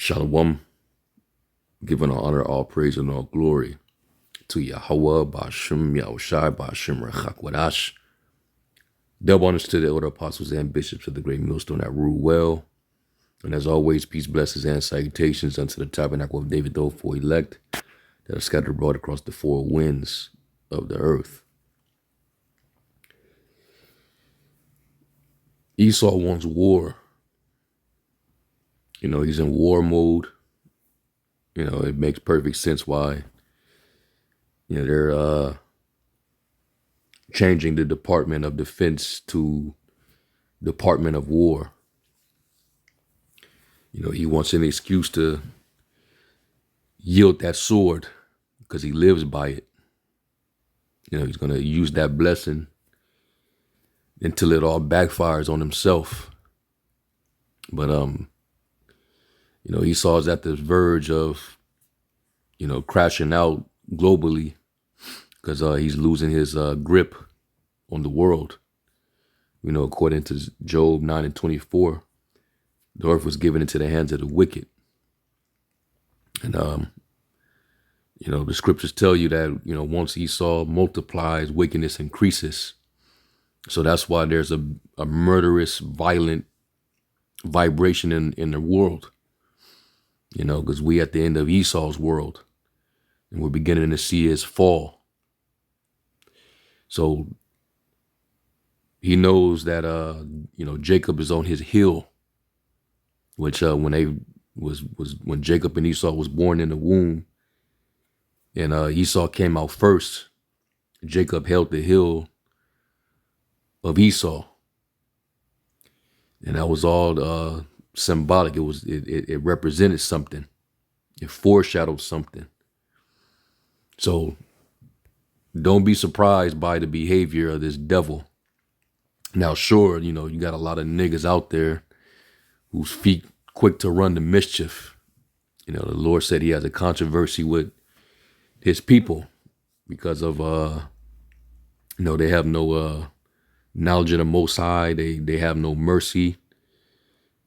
Shalom, giving all honor, all praise, and all glory to Yahweh, Ba'ashem, Yahushai, Ba'ashem, Rechakwadash. Double honors to the elder apostles and bishops of the great millstone that rule well. And as always, peace, blessings, and salutations unto the tabernacle of David, though for elect, that are scattered abroad across the four winds of the earth. Esau wants war. He's in war mode. It makes perfect sense why, they're changing the Department of Defense to Department of War. He wants an excuse to yield that sword because he lives by it. He's going to use that blessing until it all backfires on himself. But, Esau's at the verge of, crashing out globally because he's losing his grip on the world. According to Job 9:24, the earth was given into the hands of the wicked. And, the scriptures tell you that, once Esau multiplies, wickedness increases. So that's why there's a murderous, violent vibration in the world, because we at the end of Esau's world and we're beginning to see his fall. So he knows that, Jacob is on his hill, which when Jacob and Esau was born in the womb and Esau came out first, Jacob held the hill of Esau. And that was all symbolic. It represented something. It foreshadowed something. So don't be surprised by the behavior of this devil. Now, sure, you got a lot of niggas out there whose feet quick to run to mischief. The Lord said he has a controversy with his people because of, they have no knowledge of the Most High. They have no mercy.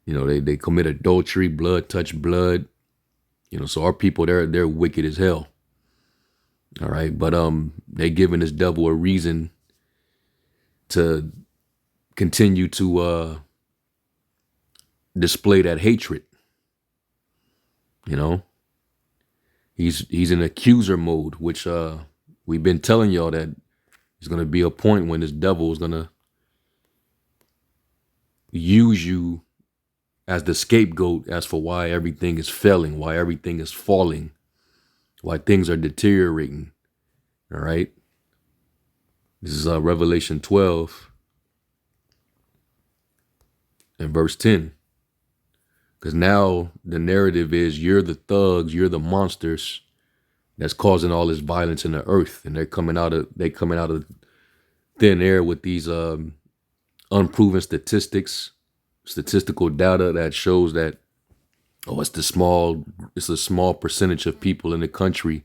They commit adultery, blood touch blood. So our people, they're wicked as hell. All right, but they giving this devil a reason to continue to display that hatred. He's in accuser mode, which we've been telling y'all that there's gonna be a point when this devil is gonna use you as the scapegoat as for why everything is failing, why everything is falling, why things are deteriorating. All right. This is Revelation 12 and verse 10. Because now the narrative is you're the thugs, you're the monsters that's causing all this violence in the earth. And they're coming out of thin air with these unproven statistical data that shows that, it's a small percentage of people in the country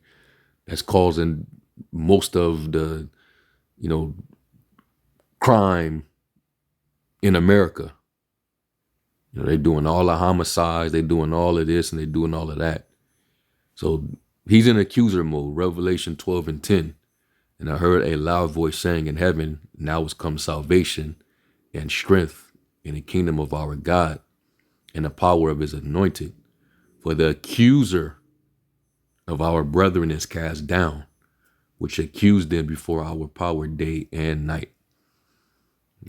that's causing most of the, crime in America. They're doing all the homicides, they're doing all of this, and they're doing all of that. So he's in accuser mode, Revelation 12 and 10. And I heard a loud voice saying in heaven, now has come salvation and strength in the kingdom of our God and the power of his anointed. For the accuser of our brethren is cast down, which accused them before our power day and night.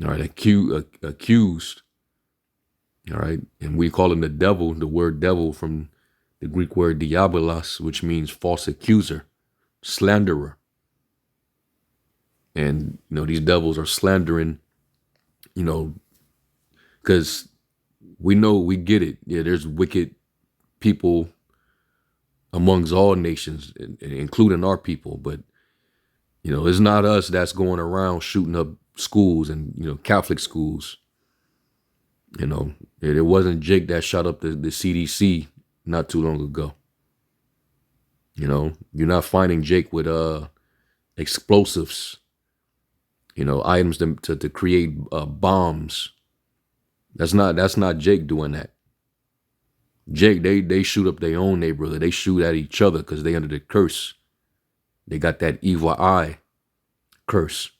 All right, accused. All right, and we call him the devil, the word devil from the Greek word diabolos, which means false accuser, slanderer. And, these devils are slandering, because we get it. Yeah, there's wicked people amongst all nations, including our people. But, it's not us that's going around shooting up schools and, Catholic schools. It wasn't Jake that shot up the CDC not too long ago. You're not finding Jake with explosives, items to create bombs. That's not Jake doing that. Jake, they shoot up their own neighborhood. They shoot at each other because they under the curse. They got that evil eye curse.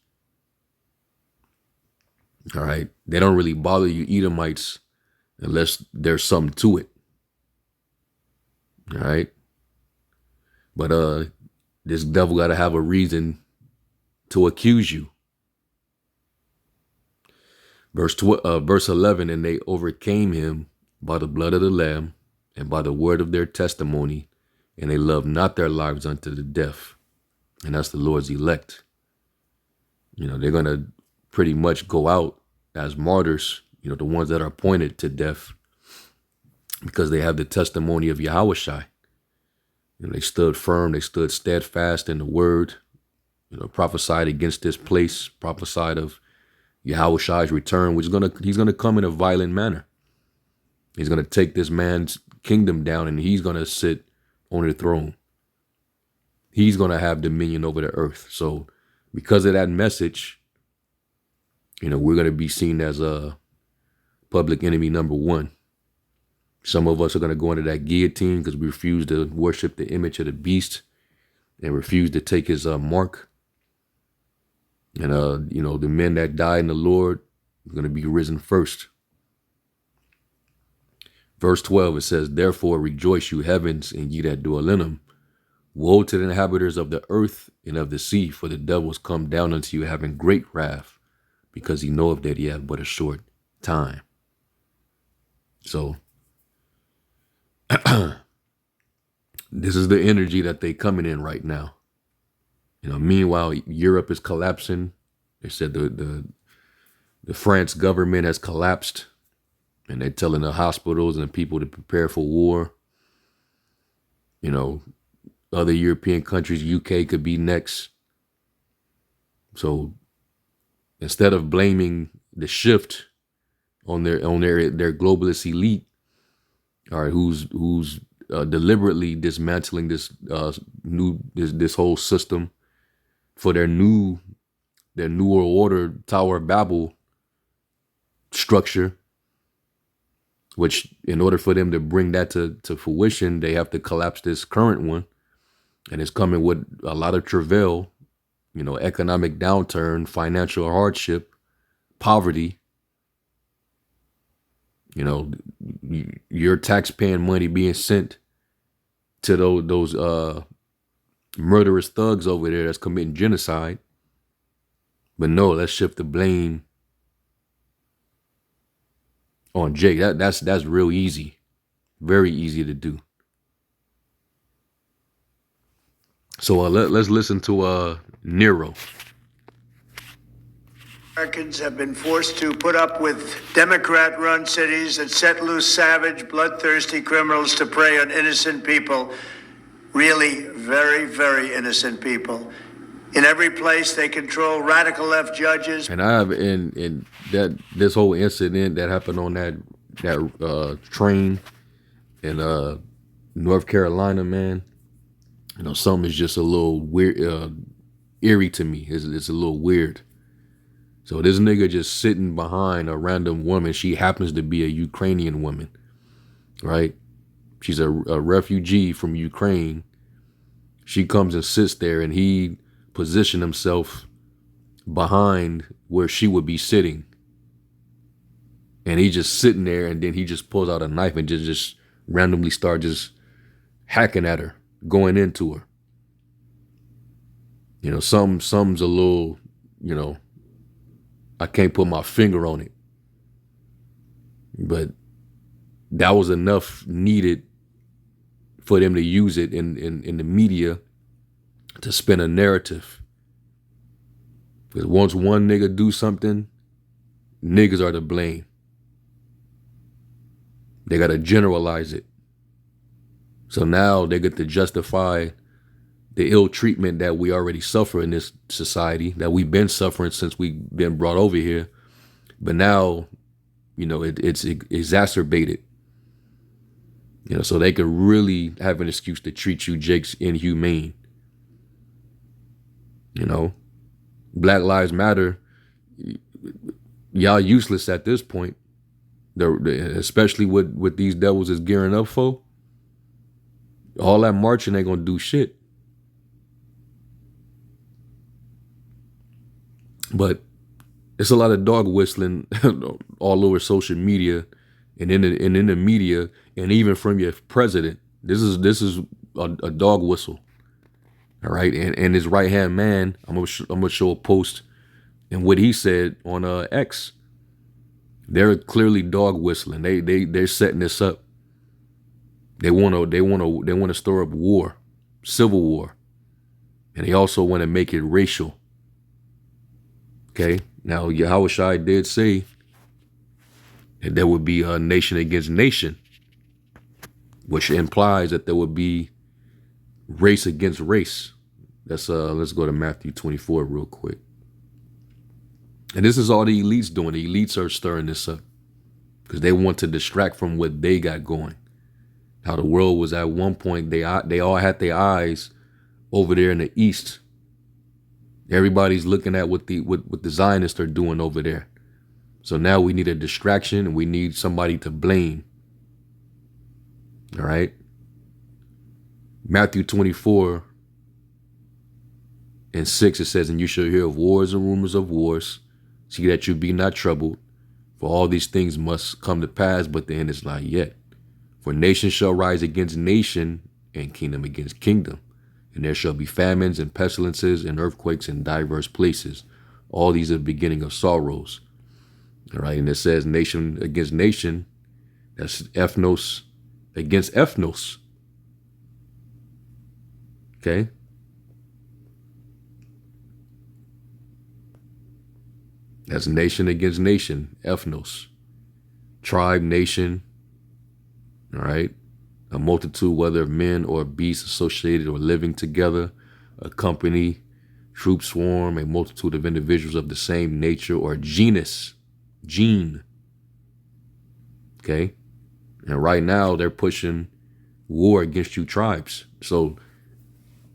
All right. They don't really bother you Edomites unless there's something to it. All right. But this devil got to have a reason to accuse you. Verse 11, and they overcame him by the blood of the Lamb and by the word of their testimony, and they loved not their lives unto the death. And that's the Lord's elect. You know, they're going to pretty much go out as martyrs, you know, the ones that are appointed to death, because they have the testimony of Yahushua. You know, they stood firm, they stood steadfast in the word, you know, prophesied against this place, prophesied of Yahushua's return, which is he's gonna come in a violent manner. He's gonna take this man's kingdom down, and he's gonna sit on the throne. He's gonna have dominion over the earth. So because of that message, you know, we're gonna be seen as a public enemy number one. Some of us are gonna go into that guillotine because we refuse to worship the image of the beast and refuse to take his mark. And, you know, the men that died in the Lord are going to be risen first. Verse 12, it says, therefore rejoice, you heavens, and ye that dwell in them. Woe to the inhabitants of the earth and of the sea, for the devil is come down unto you having great wrath, because he knoweth that he hath but a short time. So, this is the energy that they coming in right now. You know, meanwhile, Europe is collapsing. They said the France government has collapsed, and they're telling the hospitals and the people to prepare for war. You know, other European countries, UK could be next. So instead of blaming the shift on their globalist elite, all right, who's deliberately dismantling this this whole system for their new world order Tower of Babel structure, which in order for them to bring that to fruition, they have to collapse this current one. And it's coming with a lot of travail, you know, economic downturn, financial hardship, poverty. You know, your tax-paying money being sent to those murderous thugs over there that's committing genocide. But no, let's shift the blame on Jake. That's real easy, very easy to do. So let's listen to Nero. Americans have been forced to put up with Democrat-run cities that set loose savage, bloodthirsty criminals to prey on innocent people. Really very, very innocent people. In every place, they control radical left judges. And I have in that this whole incident that happened on that train in North Carolina, man. You know, something is just a little weird, eerie to me. It's a little weird. So this nigga just sitting behind a random woman. She happens to be a Ukrainian woman, right? She's a refugee from Ukraine. She comes and sits there, and he positioned himself behind where she would be sitting. And he just sitting there, and then he just pulls out a knife and just randomly start just hacking at her, going into her. You know, some's a little, you know, I can't put my finger on it. But that was enough needed for them to use it in the media to spin a narrative. Because once one nigga do something, niggas are to blame. They got to generalize it. So now they get to justify the ill treatment that we already suffer in this society, that we've been suffering since we've been brought over here. But now, you know, it's exacerbated. You know, so they could really have an excuse to treat you Jake's inhumane. You know, Black Lives Matter, y'all useless at this point. Especially what these devils is gearing up for. All that marching ain't gonna do shit. But it's a lot of dog whistling all over social media and in the media and even from your president. This is a dog whistle. All right, and his right hand man, I'm gonna show a post and what he said on X. They're clearly dog whistling. They're setting this up. They wanna stir up war, civil war, and they also want to make it racial. Okay, now Yahushua did say that there would be a nation against nation, which implies that there would be race against race. Let's go to Matthew 24 real quick. And this is all the elites doing. The elites are stirring this up because they want to distract from what they got going. How the world was at one point, they all had their eyes over there in the east. Everybody's looking at what the Zionists are doing over there. So now we need a distraction and we need somebody to blame. All right. Matthew 24 and 6, it says, and you shall hear of wars and rumors of wars. See that you be not troubled. For all these things must come to pass, but the end is not yet. For nation shall rise against nation and kingdom against kingdom. And there shall be famines and pestilences and earthquakes in diverse places. All these are the beginning of sorrows. All right. And it says nation against nation. That's ethnos against ethnos. Okay. That's nation against nation, ethnos. Tribe, nation. All right. A multitude, whether of men or beasts associated or living together, a company, troop, swarm, a multitude of individuals of the same nature or genus, gene. Okay. And right now they're pushing war against you tribes. So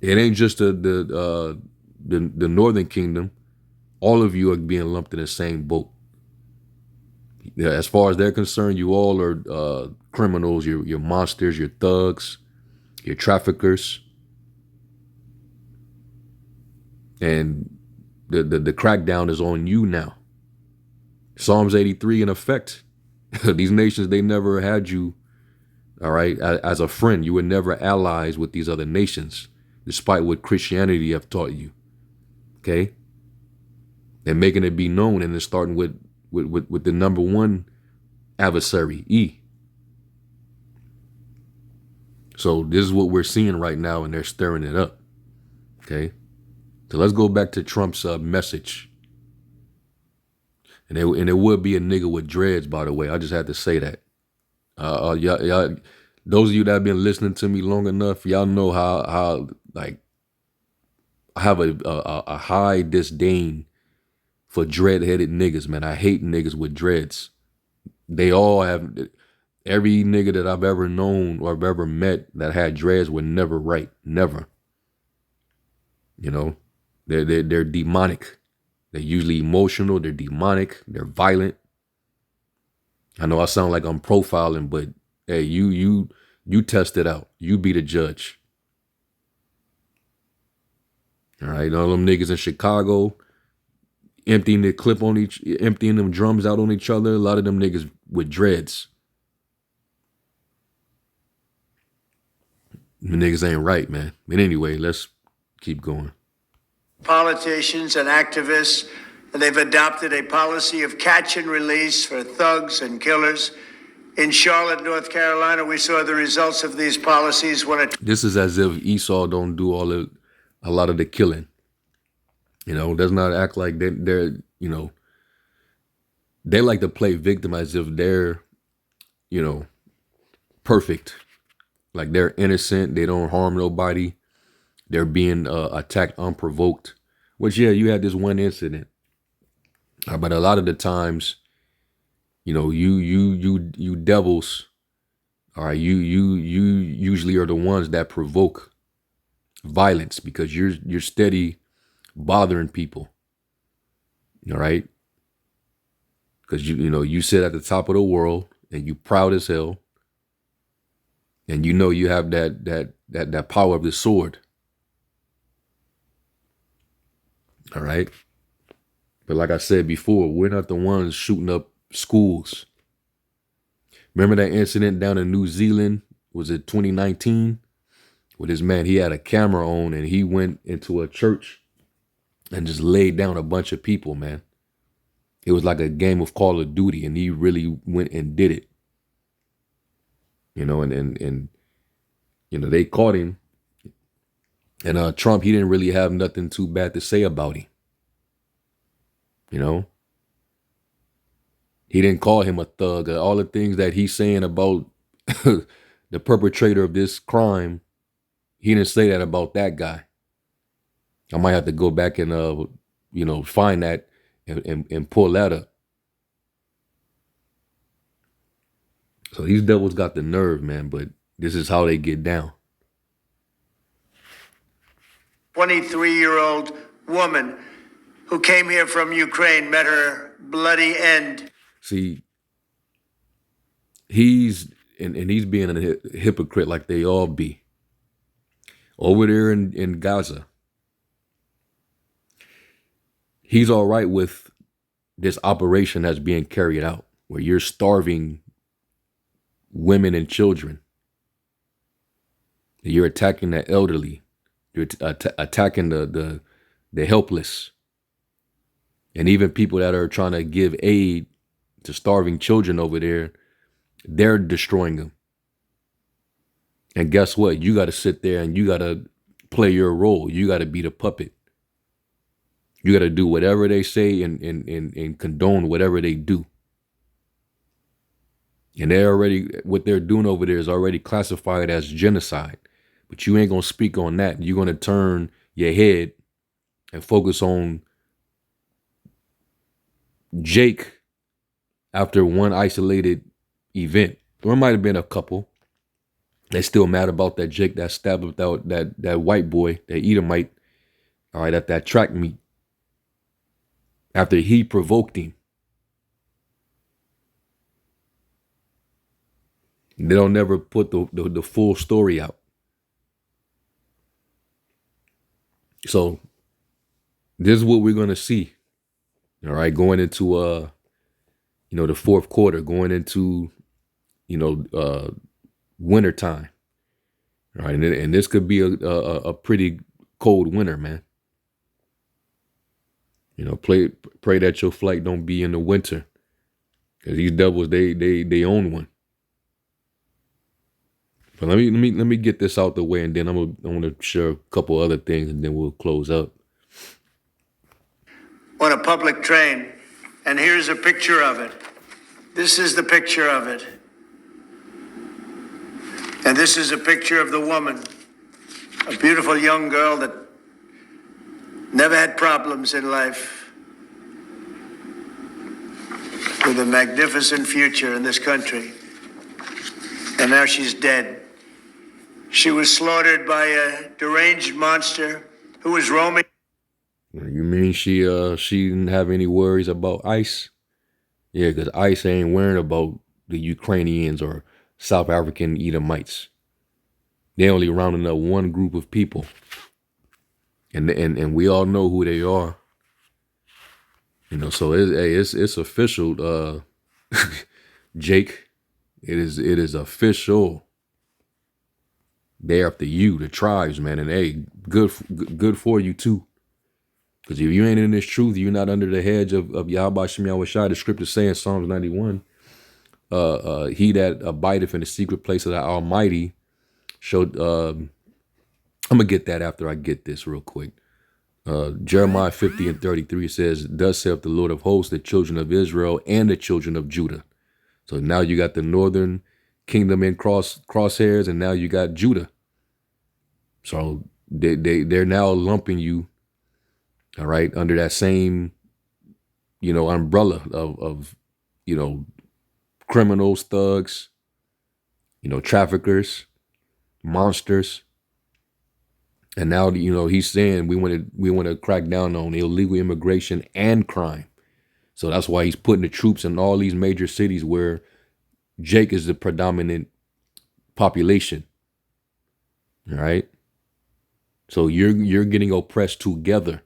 it ain't just the Northern Kingdom. All of you are being lumped in the same boat. Yeah, as far as they're concerned, you all are criminals, you're monsters, you're thugs, you're traffickers. And the crackdown is on you now. Psalms 83 in effect. These nations, they never had you, all right, as a friend. You were never allies with these other nations, despite what Christianity have taught you. Okay? They're making it be known, and it's starting with the number one adversary, E. So this is what we're seeing right now, and they're stirring it up. Okay? So let's go back to Trump's message. And it would be a nigga with dreads, by the way. I just had to say that. Y'all, those of you that have been listening to me long enough, y'all know how like I have a high disdain for dread-headed niggas, man. I hate niggas with dreads. They all have, every nigga that I've ever known or I've ever met that had dreads were never right. Never. You know, they're demonic. They're usually emotional. They're demonic. They're violent. I know I sound like I'm profiling, but hey, you test it out. You be the judge. All right, all them niggas in Chicago emptying them drums out on each other. A lot of them niggas with dreads. The niggas ain't right, man. But anyway, let's keep going. Politicians and activists, and they've adopted a policy of catch and release for thugs and killers. In Charlotte, North Carolina, we saw the results of these policies when this is as if Esau don't do a lot of the killing. You know, does not act like they're, you know, they like to play victim as if they're, you know, perfect. Like they're innocent. They don't harm nobody. They're being attacked unprovoked. Which, yeah, you had this one incident. But a lot of the times, you know, you devils, all right, you usually are the ones that provoke violence because you're steady bothering people. All right. Because you sit at the top of the world and you proud as hell, and you have that power of the sword. All right. But like I said before, we're not the ones shooting up schools. Remember that incident down in New Zealand? Was it 2019? With this man, he had a camera on and he went into a church and just laid down a bunch of people, man. It was like a game of Call of Duty, and he really went and did it. And they caught him. And Trump, he didn't really have nothing too bad to say about him. He didn't call him a thug. All the things that he's saying about the perpetrator of this crime, he didn't say that about that guy. I might have to go back and find that and pull that up. So these devils got the nerve, man, but this is how they get down. 23-year-old woman who came here from Ukraine met her bloody end. See, he's being a hypocrite like they all be. Over there in Gaza, he's all right with this operation that's being carried out, where you're starving women and children. You're attacking the elderly. You're attacking the helpless. And even people that are trying to give aid to starving children over there, they're destroying them. And guess what? You got to sit there and you got to play your role. You got to be the puppet. You got to do whatever they say and condone whatever they do. And what they're doing over there is already classified as genocide. But you ain't going to speak on that. You're going to turn your head and focus on Jake after one isolated event. Or it might have been a couple. They still mad about that Jake that stabbed out that white boy, that Edomite, all right, at that track meet. After he provoked him. They don't never put the full story out. So this is what we're going to see. All right, going into the fourth quarter, going into winter time. All right, and this could be a pretty cold winter, man. Pray that your flight don't be in the winter, because these devils they own one. But let me get this out the way, and then I'm gonna share a couple other things, and then we'll close up. On a public train, and here's a picture of it. This is the picture of it. And this is a picture of the woman, a beautiful young girl that never had problems in life, with a magnificent future in this country. And now she's dead. She was slaughtered by a deranged monster who was roaming. You mean she didn't have any worries about ICE? Yeah, because ICE ain't worrying about the Ukrainians or South African Edomites. They only rounding up one group of people. And we all know who they are. So it's official, Jake. It is official. They're after you, the tribes, man. And hey, good for you too. Because if you ain't in this truth, you're not under the hedge of Yahweh Shem Yahweh Shai. The scripture saying Psalms 91, he that abideth in the secret place of the Almighty showed. I'm gonna get that after I get this real quick. Jeremiah 50:33 says, "Thus saith the Lord of hosts, the children of Israel and the children of Judah." So now you got the northern kingdom in crosshairs, and now you got Judah. So they're now lumping you, all right, under that same, umbrella of criminals, thugs, traffickers, monsters. And now, he's saying we want to crack down on illegal immigration and crime. So that's why he's putting the troops in all these major cities where Jake is the predominant population. All right. So you're getting oppressed together.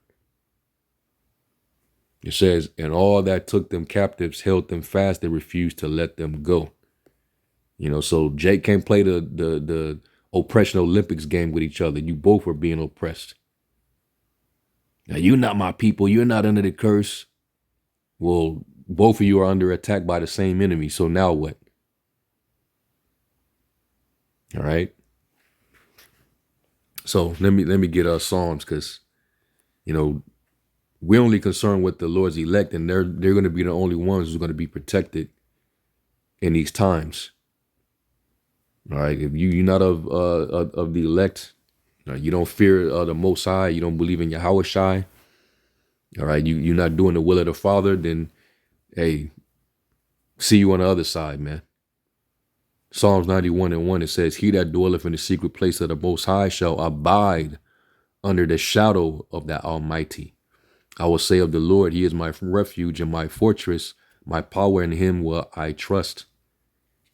It says, and all that took them captives held them fast, they refused to let them go. So Jake can't play the oppression Olympics game with each other. You both were being oppressed. Now you're not my people, you're not under the curse. Well, both of you are under attack by the same enemy. So now what? All right. So let me get us Psalms, because we're only concerned with the Lord's elect, and they're going to be the only ones who's going to be protected in these times. All right. If you're not of the elect, you don't fear the Most High, you don't believe in Yahweh Shai. All right. You're not doing the will of the Father, then hey, see you on the other side, man. Psalms 91:1, it says, he that dwelleth in the secret place of the Most High shall abide under the shadow of the Almighty. I will say of the Lord, he is my refuge and my fortress, my power, in him will I trust.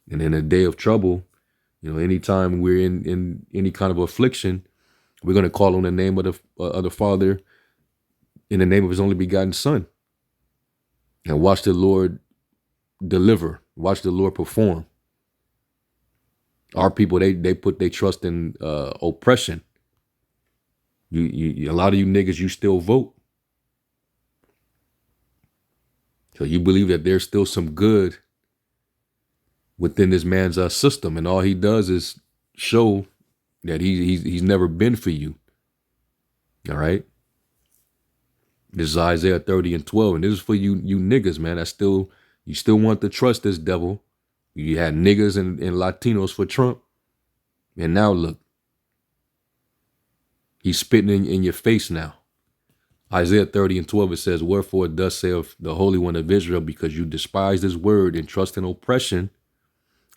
And in a day of trouble, anytime we're in any kind of affliction, we're going to call on the name of the Father, in the name of his only begotten Son, and watch the Lord deliver, watch the Lord perform. Our people, they put their trust in oppression. A lot of you niggas, you still vote. So you believe that there's still some good within this man's system, and all he does is show that he's never been for you. All right. This is Isaiah 30:12, and this is for you niggas, man. You still want to trust this devil. You had niggas and Latinos for Trump, and now look, he's spitting in your face now. Isaiah 30:12, it says, wherefore thus saith the Holy One of Israel, because you despise this word and trust in oppression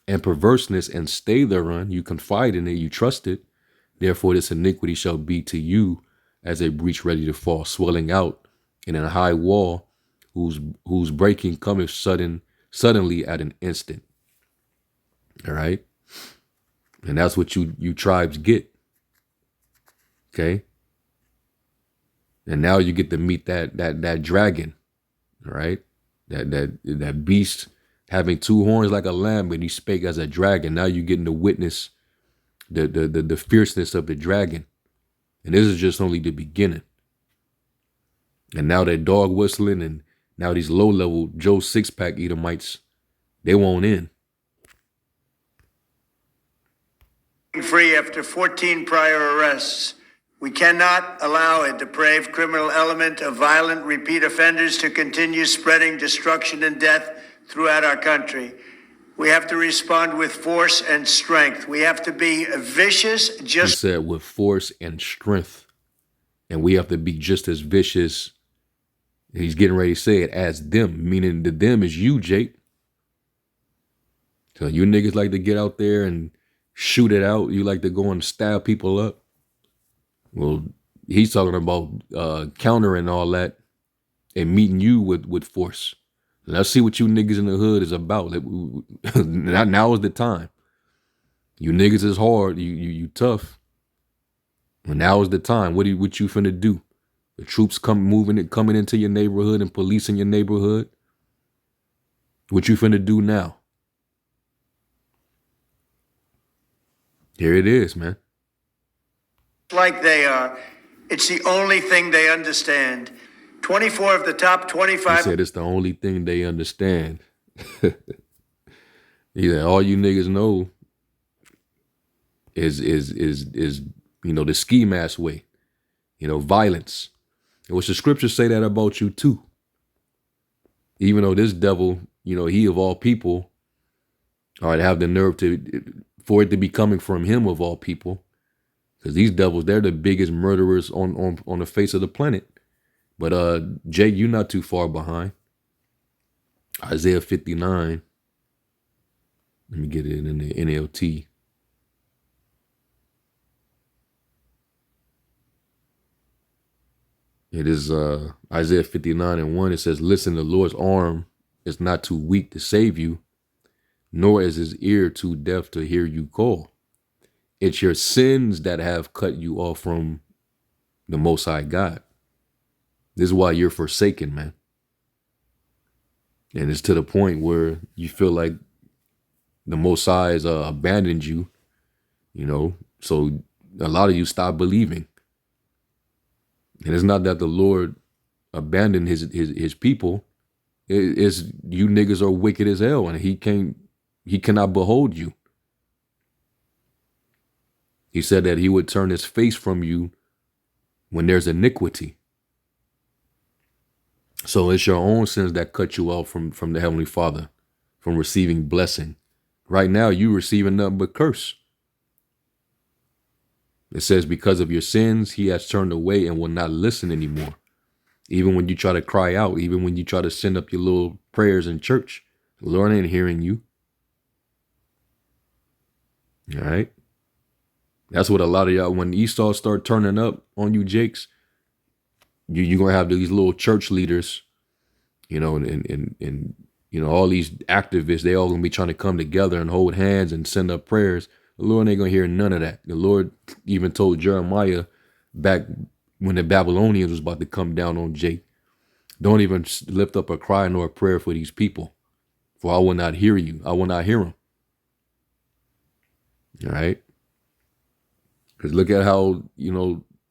and perverseness and stay thereon, you confide in it, you trust it. Therefore this iniquity shall be to you as a breach ready to fall, swelling out in a high wall, whose breaking cometh suddenly at an instant. All right. And that's what you tribes get. Okay. And now you get to meet that dragon. All right. That beast having two horns like a lamb, but he spake as a dragon. Now you're getting to witness the fierceness of the dragon. And this is just only the beginning. And now that dog whistling, and now these low-level Joe six-pack Edomites, they won't end. Free after 14 prior arrests. We cannot allow a depraved criminal element of violent repeat offenders to continue spreading destruction and death throughout our country. We have to respond with force and strength. We have to be vicious, He said with force and strength. And we have to be just as vicious. He's getting ready to say it as them, meaning the them is you, Jake. So you niggas like to get out there and shoot it out. You like to go and stab people up. Well, he's talking about countering all that and meeting you with force. Let's see what you niggas in the hood is about. Now is the time. You niggas is hard. You tough. And now is the time. What you finna do? The troops coming into your neighborhood and policing your neighborhood. What you finna do now? Here it is, man. Like they are. It's the only thing they understand. 24 of the top 25. He said it's the only thing they understand. Yeah, all you niggas know is the ski mask way, violence. And which the scriptures say that about you too. Even though this devil, he of all people, all right, have the nerve for it to be coming from him of all people. Because these devils, they're the biggest murderers on the face of the planet. But Jake, you're not too far behind. Isaiah 59. Let me get it in the NLT. It is Isaiah 59:1. It says, listen, the Lord's arm is not too weak to save you, nor is his ear too deaf to hear you call. It's your sins that have cut you off from the Most High God. This is why you're forsaken, man. And it's to the point where you feel like the Most High has abandoned you, so a lot of you stop believing. And it's not that the Lord abandoned his people. It's you niggas are wicked as hell, and he cannot behold you. He said that he would turn his face from you when there's iniquity. So it's your own sins that cut you off from the Heavenly Father, from receiving blessing. Right now, you receiving nothing but curse. It says, because of your sins, he has turned away and will not listen anymore. Even when you try to cry out, even when you try to send up your little prayers in church, the Lord ain't hearing you. All right? That's what a lot of y'all, when Esau start turning up on you, Jakes, you're going to have these little church leaders, and all these activists, they all going to be trying to come together and hold hands and send up prayers. The Lord ain't going to hear none of that. The Lord even told Jeremiah back when the Babylonians was about to come down on Jake, don't even lift up a cry nor a prayer for these people, for I will not hear you. I will not hear them. All right? Because look at how,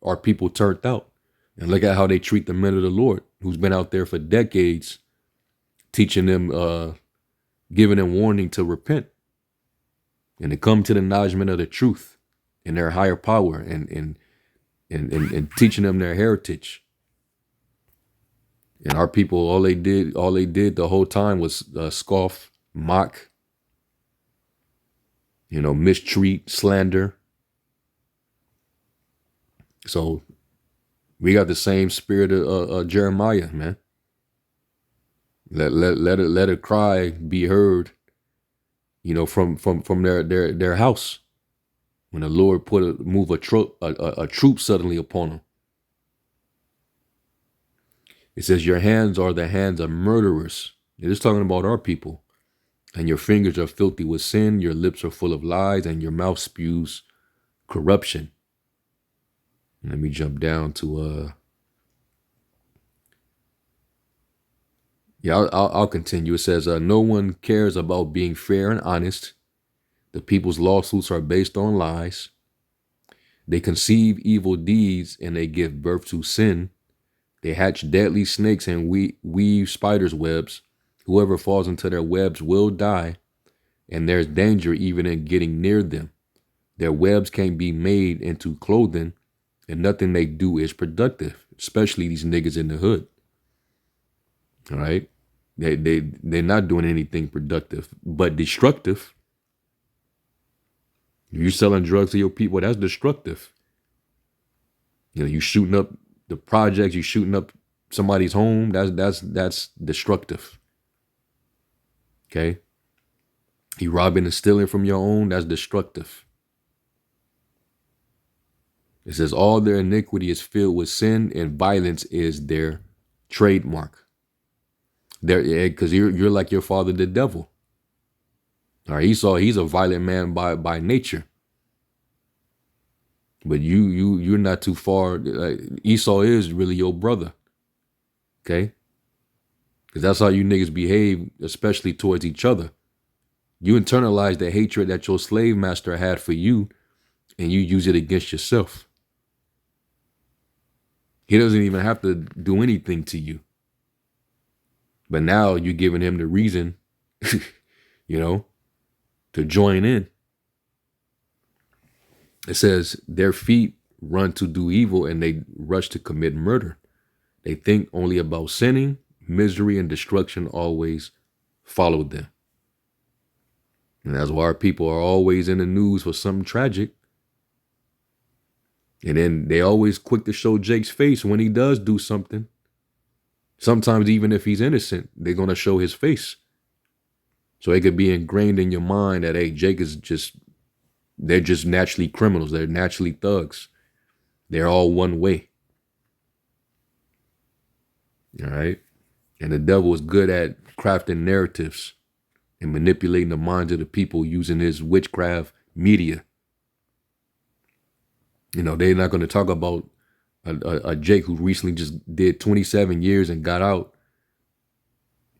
our people turned out. And look at how they treat the men of the Lord, who's been out there for decades, teaching them, giving them warning to repent and to come to the acknowledgement of the truth and their higher power, and teaching them their heritage. And our people, all they did the whole time was scoff, mock, mistreat, slander. So we got the same spirit of Jeremiah, man. Let a cry be heard, from their house. When the Lord move a troop suddenly upon them. It says, your hands are the hands of murderers. It is talking about our people. And your fingers are filthy with sin. Your lips are full of lies, and your mouth spews corruption. Let me jump down to I'll continue. It says, no one cares about being fair and honest. The people's lawsuits are based on lies. They conceive evil deeds and they give birth to sin. They hatch deadly snakes and weave spiders' webs. Whoever falls into their webs will die, and there's danger even in getting near them. Their webs can be made into clothing, and nothing they do is productive, especially these niggas in the hood. All right? They're not doing anything productive, but destructive. You selling drugs to your people, that's destructive. You shooting up the projects, you shooting up somebody's home, that's destructive. Okay? You robbing and stealing from your own, that's destructive. It says all their iniquity is filled with sin, and violence is their trademark. Because you're like your father, the devil. All right, Esau, he's a violent man by nature. But you're not too far. Esau is really your brother. Okay? Because that's how you niggas behave, especially towards each other. You internalize the hatred that your slave master had for you, and you use it against yourself. He doesn't even have to do anything to you. But now you're giving him the reason, to join in. It says their feet run to do evil and they rush to commit murder. They think only about sinning, misery, and destruction always follow them. And that's why our people are always in the news for something tragic. And then they always quick to show Jake's face when he does do something. Sometimes even if he's innocent, they're going to show his face. So it could be ingrained in your mind that, hey, Jake is they're just naturally criminals. They're naturally thugs. They're all one way. All right. And the devil is good at crafting narratives and manipulating the minds of the people using his witchcraft media. You know, they're not going to talk about a Jake who recently just did 27 years and got out,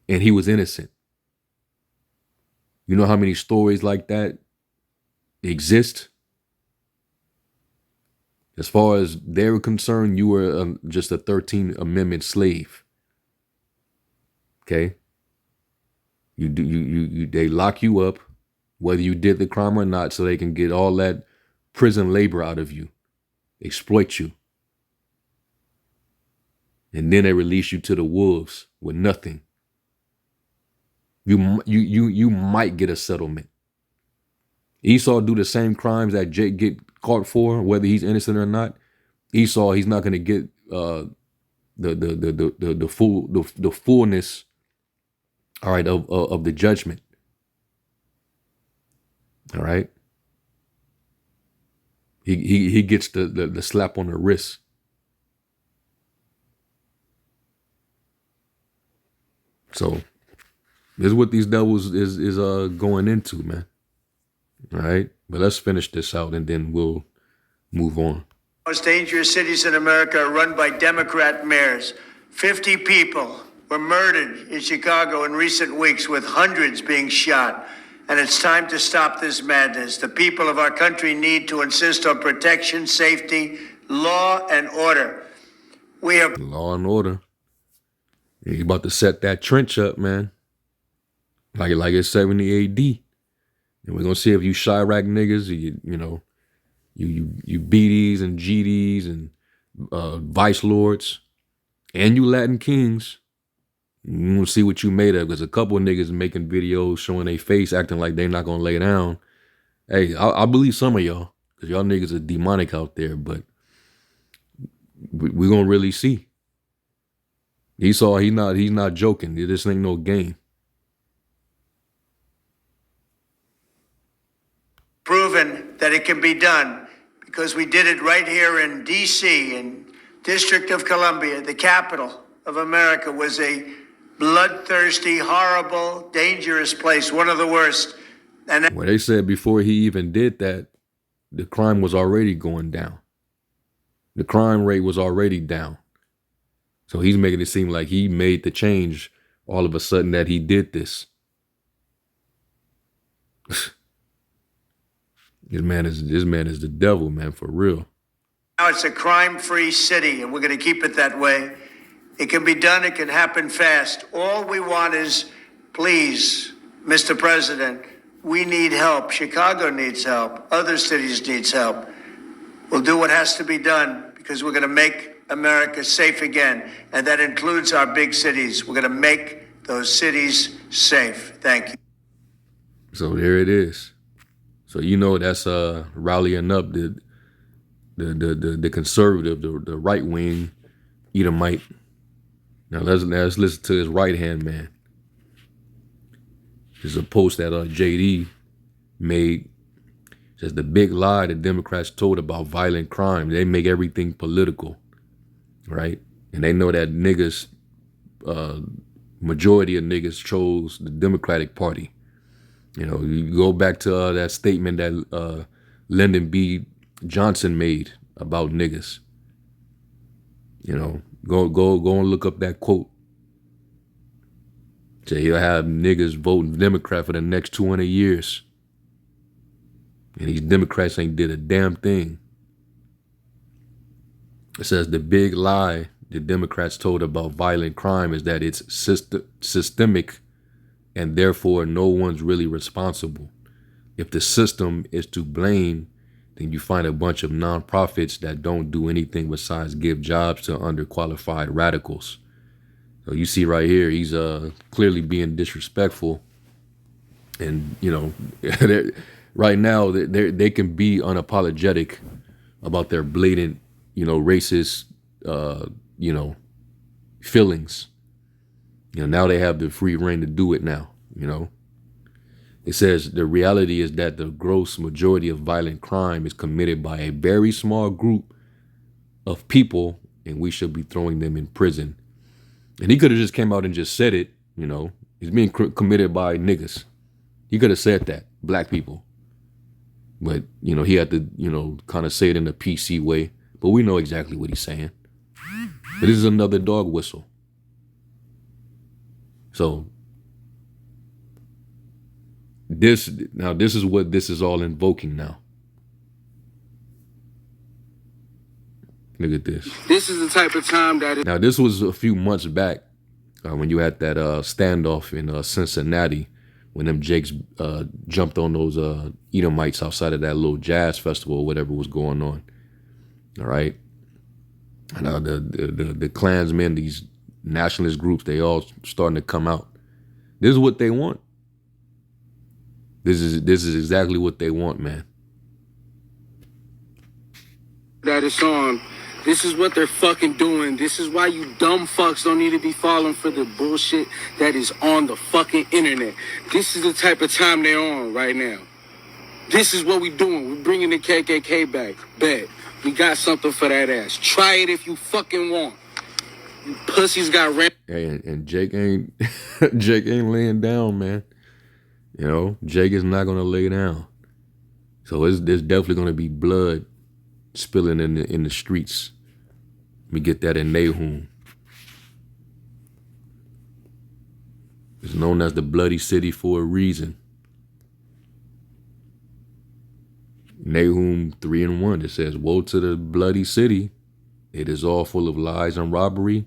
and he was innocent. You know how many stories like that exist? As far as they were concerned, you were just a 13th Amendment slave. Okay, they lock you up, whether you did the crime or not, so they can get all that prison labor out of you, exploit you, and then they release you to the wolves with nothing. You might get a settlement. Esau do the same crimes that Jake get caught for, whether he's innocent or not. Esau, he's not going to get the fullness, all right, of the judgment. All right. He gets the slap on the wrist. So this is what these devils is going into, man. All right. But let's finish this out and then we'll move on. Most dangerous cities in America are run by Democrat mayors. 50 people were murdered in Chicago in recent weeks, with hundreds being shot. And it's time to stop this madness. The people of our country need to insist on protection, safety, law, and order. We have law and order. He's about to set that trench up, man. Like it's 70 AD. And we're gonna see if you Chirac niggas, you BDs and GDs and vice lords, and you Latin kings. You gonna see what you made of. Because a couple of niggas making videos showing their face, acting like they're not gonna lay down. Hey, I believe some of y'all, because y'all niggas are demonic out there, but we're gonna really see. Esau, he's not joking. This ain't no game. Proven that it can be done, because we did it right here in D.C., in District of Columbia. The capital of America was a bloodthirsty, horrible, dangerous place, one of the worst. And well, they said before he even did that, the crime was already going down. The crime rate was already down. So he's making it seem like he made the change all of a sudden that he did this. This man is the devil, man, for real. now it's a crime-free city, and we're going to keep it that way. It can be done. It can happen fast. All we want is, please, Mr. President, we need help. Chicago needs help. Other cities needs help. We'll do what has to be done, because we're going to make America safe again. And that includes our big cities. We're going to make those cities safe. Thank you. So there it is. So that's rallying up the conservative, the right wing Edomite. Now let's listen to his right hand man. There's a post that JD made. It says the big lie the Democrats told about violent crime. They make everything political, right? And they know that niggas, majority of niggas chose the Democratic Party. You go back to that statement that Lyndon B. Johnson made about niggas. Go and look up that quote. Say he'll have niggas voting Democrat for the next 200 years. And these Democrats ain't did a damn thing. It says the big lie the Democrats told about violent crime is that it's systemic, and therefore no one's really responsible. If the system is to blame, then you find a bunch of nonprofits that don't do anything besides give jobs to underqualified radicals. So you see right here, he's clearly being disrespectful. And, right now, they can be unapologetic about their blatant, racist, feelings. Now they have the free reign to do it now, It says the reality is that the gross majority of violent crime is committed by a very small group of people, and we should be throwing them in prison. And he could have just came out and just said it, you know. He's being committed by niggas. He could have said that, black people. But, you know, he had to, you know, kind of say it in a PC way. But we know exactly what he's saying. But this is another dog whistle. So this is what this is all invoking now. Look at this. This is the type of time that... Now, this was a few months back when you had that standoff in Cincinnati when them Jakes jumped on those Edomites outside of that little jazz festival or whatever was going on. All right. And the Klansmen, these nationalist groups, they all starting to come out. This is what they want. This is exactly what they want, man. That it's on. This is what they're fucking doing. This is why you dumb fucks don't need to be falling for the bullshit that is on the fucking internet. This is the type of time they're on right now. This is what we doing. We're bringing the KKK back. Bet. We got something for that ass. Try it if you fucking want. You pussies got ran. Hey, and Jake ain't Jake ain't laying down, man. You know, Jake is not gonna lay down. So there's definitely gonna be blood spilling in the streets. We get that in Nahum. It's known as the Bloody City for a reason. Nahum 3:1, it says, "Woe to the bloody city. It is all full of lies and robbery.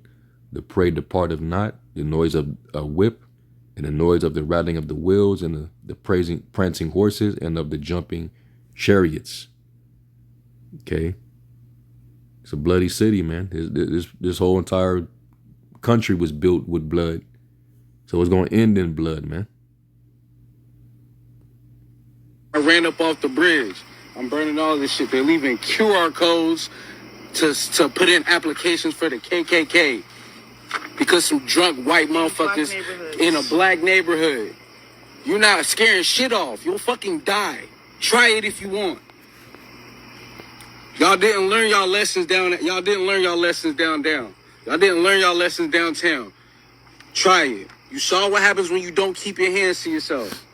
The prey departeth not, the noise of a whip, and the noise of the rattling of the wheels, and the prancing horses, and of the jumping chariots." Okay. It's a bloody city, man. This whole entire country was built with blood. So it's going to end in blood, man. I ran up off the bridge. I'm burning all this shit. They're leaving QR codes to put in applications for the KKK because some drunk white motherfuckers in a black neighborhood. You're not scaring shit off. You'll fucking die. Try it if you want. Y'all didn't learn y'all lessons down. Y'all didn't learn y'all lessons down. Y'all didn't learn y'all lessons downtown. Try it. You saw what happens when you don't keep your hands to yourself.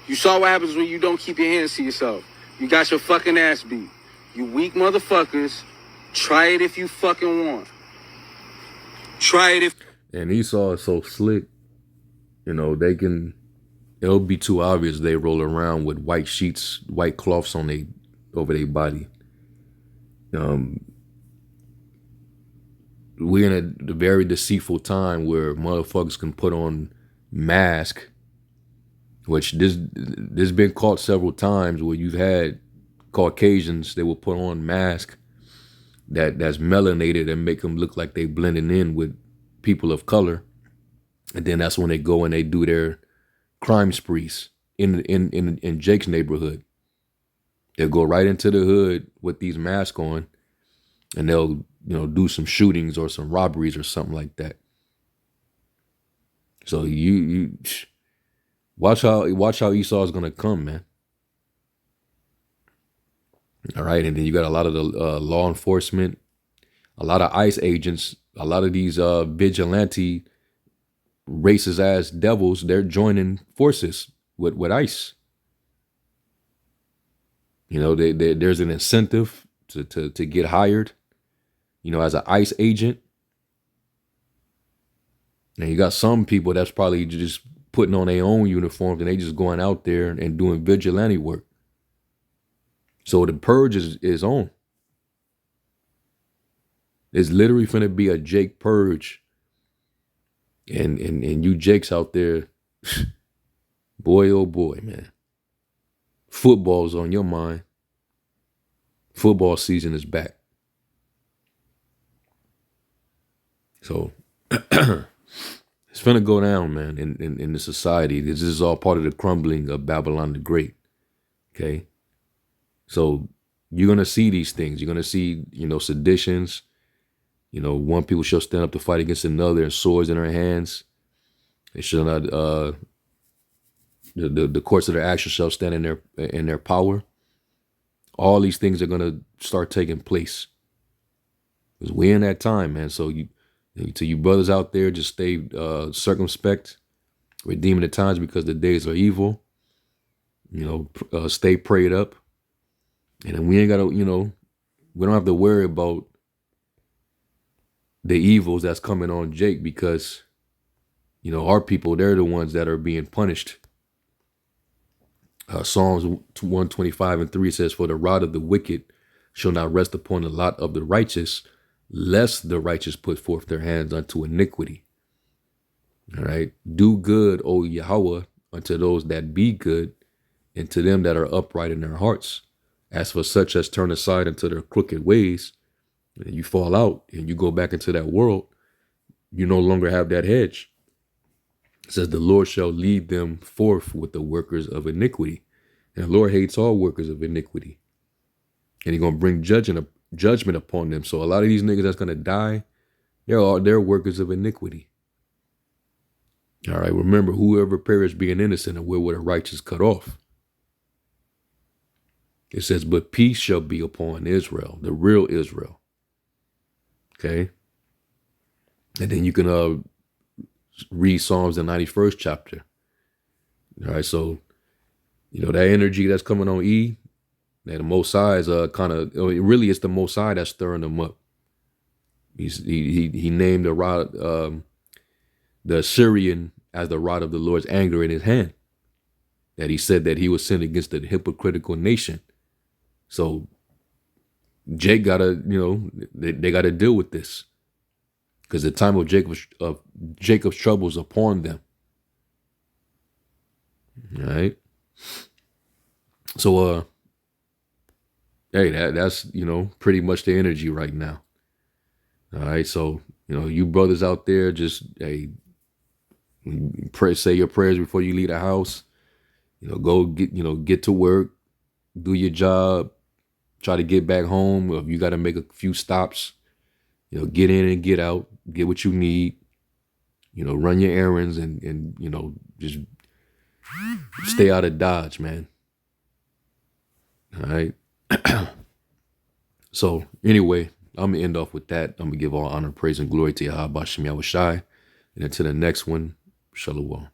You saw what happens when you don't keep your hands to yourself. You got your fucking ass beat. You weak motherfuckers. Try it if you fucking want. Try it if... And Esau is so slick. You know, it'll be too obvious they roll around with white sheets, white cloths on over their body. We're in a very deceitful time where motherfuckers can put on mask, which this been caught several times where you've had Caucasians, they will put on mask that's melanated and make them look like they blending in with people of color. And then that's when they go and they do their crime sprees in Jake's neighborhood. They'll go right into the hood with these masks on, and they'll, do some shootings or some robberies or something like that. So you watch how Esau is gonna come, man. All right, and then you got a lot of the law enforcement, a lot of ICE agents, a lot of these vigilante racist ass devils. They're joining forces with ICE. There's an incentive to get hired, as an ICE agent. And you got some people that's probably just putting on their own uniforms and they just going out there and doing vigilante work. So the purge is on. It's literally finna be a Jake purge. And you Jakes out there, boy, oh boy, man. Football's on your mind. Football season is back. So it's finna go down, man, in the society. This is all part of the crumbling of Babylon the Great. Okay? So you're gonna see these things. You're gonna see, seditions. One people shall stand up to fight against another and swords in their hands. They shall not the courts of their action shall stand in their power. All these things are gonna start taking place. Because we're in that time, man. So And to you brothers out there, just stay circumspect, redeeming the times because the days are evil. Stay prayed up. And then we ain't got to, we don't have to worry about the evils that's coming on Jake because, our people, they're the ones that are being punished. Psalms 125:3 says, "For the rod of the wicked shall not rest upon the lot of the righteous, lest the righteous put forth their hands unto iniquity." All right. Do good, O Yahweh, unto those that be good, and to them that are upright in their hearts. As for such as turn aside into their crooked ways, and you fall out and you go back into that world, you no longer have that hedge. It says the Lord shall lead them forth with the workers of iniquity. And the Lord hates all workers of iniquity. And he's going to bring judgment upon them. So a lot of these niggas that's going to die, they're workers of iniquity. All right, remember, whoever perished being innocent, and where were the righteous cut off? It says, but peace shall be upon Israel, the real Israel. Okay? And then you can read Psalms, the 91st chapter. All right, so, that energy that's coming on E, that the Most High is really it's the Most High that's stirring them up. He named the rod, the Assyrian as the rod of the Lord's anger in his hand. That he said that he was sin against the hypocritical nation. So Jake gotta, they gotta deal with this. Because the time of Jacob's trouble is upon them. All right. So hey, that's pretty much the energy right now. All right. So, you brothers out there, just say your prayers before you leave the house. Go get to work, do your job, try to get back home. If you got to make a few stops, get in and get out, get what you need, run your errands and just stay out of Dodge, man. All right. So anyway, I'm going to end off with that. I'm going to give all honor, praise, and glory to Yahweh Shem Yahushai. And until the next one, Shalom.